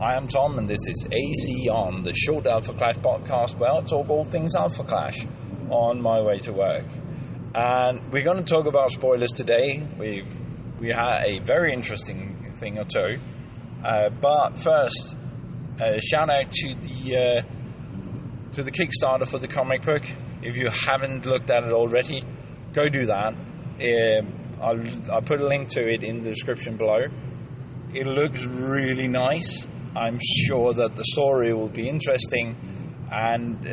Hi, I'm Tom, and this is AC On, the short Alpha Clash podcast where I talk all things Alpha Clash on my way to work. And we're going to talk about spoilers today. We had a very interesting thing or two. But first, shout out to the Kickstarter for the comic book. If you haven't looked at it already, go do that. I'll put a link to it in the description below. It looks really nice. I'm sure that the story will be interesting, and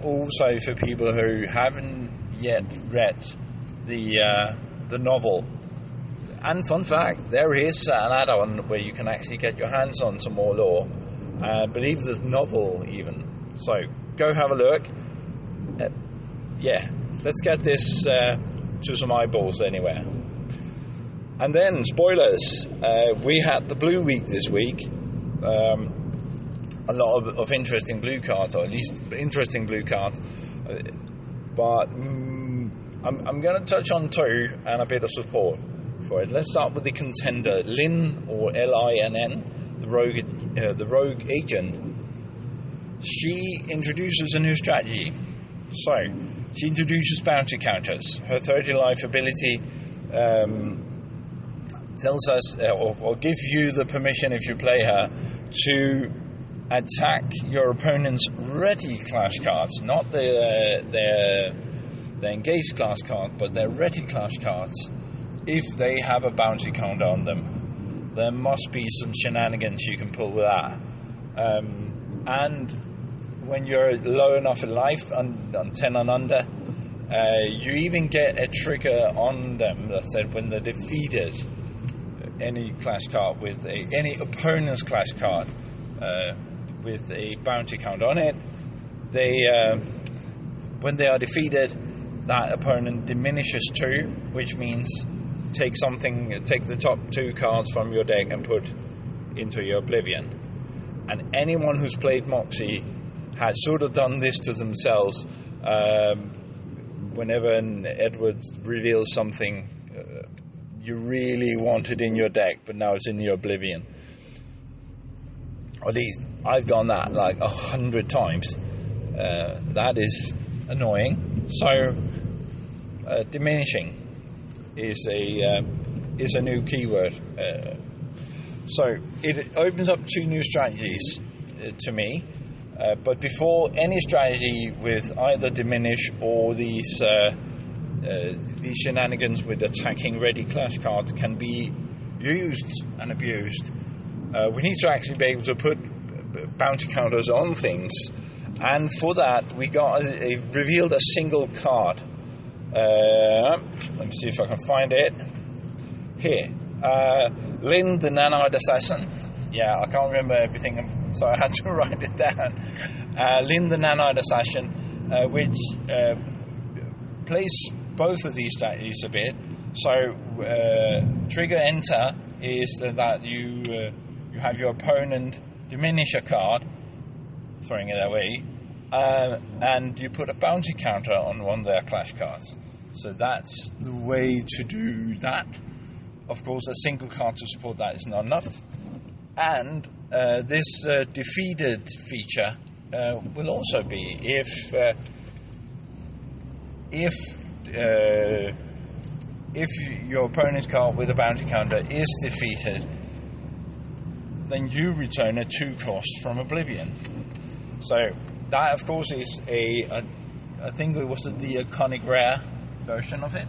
also for people who haven't yet read the novel. And fun fact, there is an add-on where you can actually get your hands on some more lore. I believe there's novel even. So go have a look. Let's get this to some eyeballs anywhere. And then spoilers. We had the Blue Week this week. A lot of interesting blue cards, or at least interesting blue cards. But I'm going to touch on two and a bit of support for it. Let's start with the contender, Lynn, or Linn, the rogue agent. She introduces a new strategy. So she introduces bounty counters. Her 30 life ability tells us, or gives you the permission, if you play her, to attack your opponent's ready clash cards, not their engaged clash card, but their ready clash cards, if they have a bounty counter on them. There must be some shenanigans you can pull with that. And when you're low enough in life, on 10 and under, you even get a trigger on them that said when they're defeated, any clash card with any opponent's clash card with a bounty count on it, when they are defeated, that opponent diminishes 2, which means take the top 2 cards from your deck and put into your oblivion. And anyone who's played Moxie has sort of done this to themselves whenever an Edward reveals something you really wanted in your deck, but now it's in your oblivion. Or at least I've done that like 100 times. That is annoying. So diminishing is a new keyword. So it opens up 2 new strategies to me. But before any strategy with either diminish or these shenanigans with attacking ready clash cards can be used and abused, we need to actually be able to put bounty counters on things. And for that, we revealed a single card. Let me see if I can find it. Here. Lynn, the Nanoid Assassin. Yeah, I can't remember everything, so I had to write it down. Lynn, the Nanoid Assassin, which plays both of these strategies a bit. So, trigger enter is that you have your opponent diminish a card, throwing it away, and you put a bounty counter on one of their clash cards. So that's the way to do that. Of course, a single card to support that is not enough. And this defeated feature will also be if your opponent's card with a bounty counter is defeated, then you return a 2 cost from Oblivion. So that, of course, is I think it was the iconic rare version of it.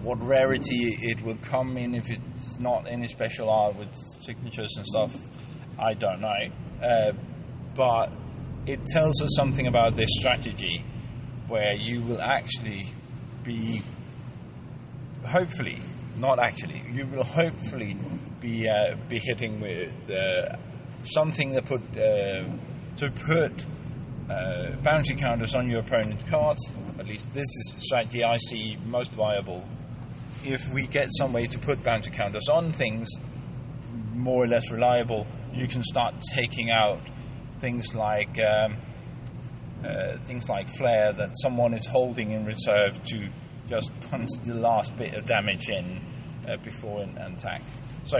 What rarity it will come in, if it's not any special art with signatures and stuff, I don't know. But it tells us something about this strategy, where you will actually be, hopefully, not actually, you will hopefully be hitting with something that to put bounty counters on your opponent's cards. At least this is the strategy I see most viable. If we get some way to put bounty counters on things, more or less reliable, you can start taking out things like flare that someone is holding in reserve to just punch the last bit of damage in before an attack. So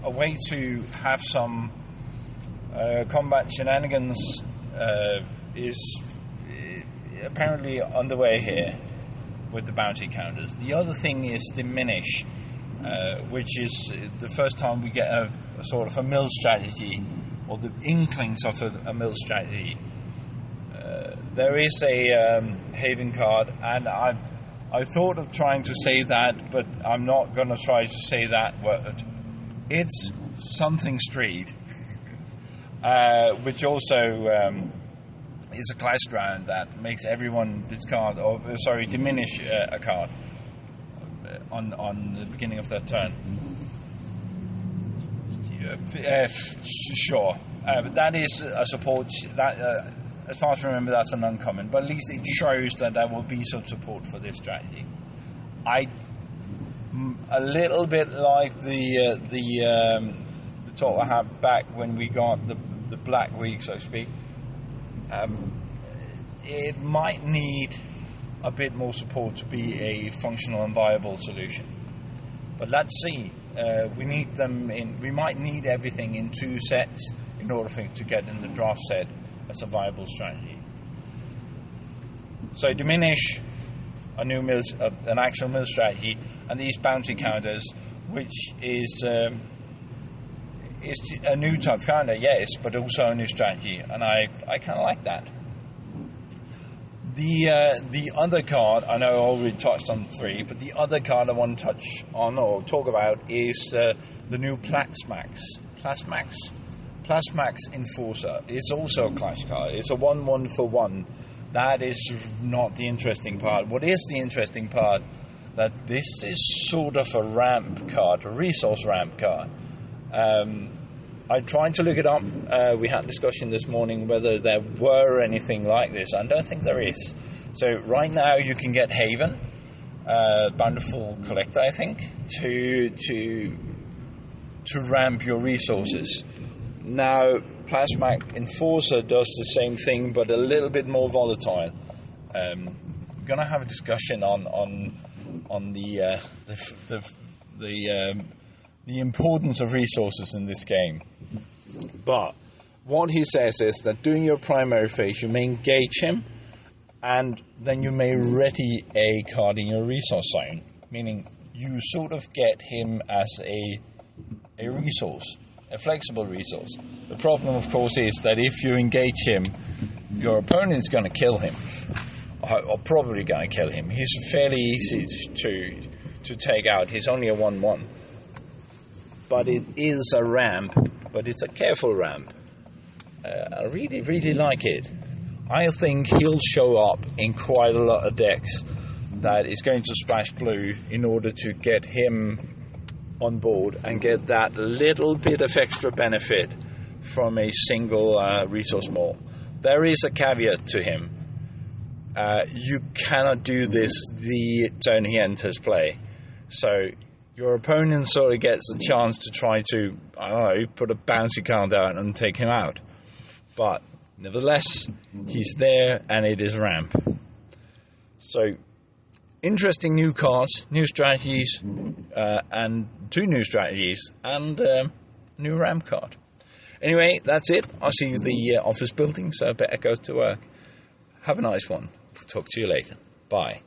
a way to have some combat shenanigans is apparently underway here with the bounty counters. The other thing is diminish, which is the first time we get a sort of a mill strategy, or the inklings of a mill strategy. There is a Haven card, and I thought of trying to say that, but I'm not going to try to say that word. It's something street, which also is a clash round that makes everyone discard, or diminish a card on the beginning of their turn. Sure, but that is a support that. As far as I remember, that's an uncommon, but at least it shows that there will be some support for this strategy. A little bit like the talk I had back when we got the Black Week, so to speak. It might need a bit more support to be a functional and viable solution. But let's see. We need them in. We might need everything in 2 sets in order to get in the draft set as a viable strategy. So diminish an actual mill strategy, and these bounty counters, which is a new type counter, yes, but also a new strategy, and I kind of like that. The other card, I know I already touched on 3, but the other card I want to touch on or talk about is the new Plasmax Enforcer. It's also a clash card. It's a 1/1 for 1. That is not the interesting part. What is the interesting part? That this is sort of a ramp card, a resource ramp card. I tried to look it up. We had a discussion this morning whether there were anything like this. I don't think there is. So right now you can get Haven, Bountiful Collector, I think, to ramp your resources. Now, Plasmac Enforcer does the same thing, but a little bit more volatile. We're going to have a discussion on the importance of resources in this game. But what he says is that during your primary phase, you may engage him, and then you may ready a card in your resource zone, meaning you sort of get him as a resource. A flexible resource. The problem, of course, is that if you engage him, your opponent's going to kill him, or probably going to kill him. He's fairly easy to take out. He's only a 1/1, but it is a ramp, but it's a careful ramp. I really, really like it. I think he'll show up in quite a lot of decks that is going to splash blue in order to get him on board and get that little bit of extra benefit from a single resource mole. There is a caveat to him. You cannot do this the turn he enters play. So your opponent sort of gets a chance to try to, I don't know, put a bouncy card down and take him out. But nevertheless, he's there and it is ramp. So interesting new cards, new strategies, and 2 new strategies, and new ramp card. Anyway, that's it. I see you the office building, so I better go to work. Have a nice one. Talk to you later. Bye.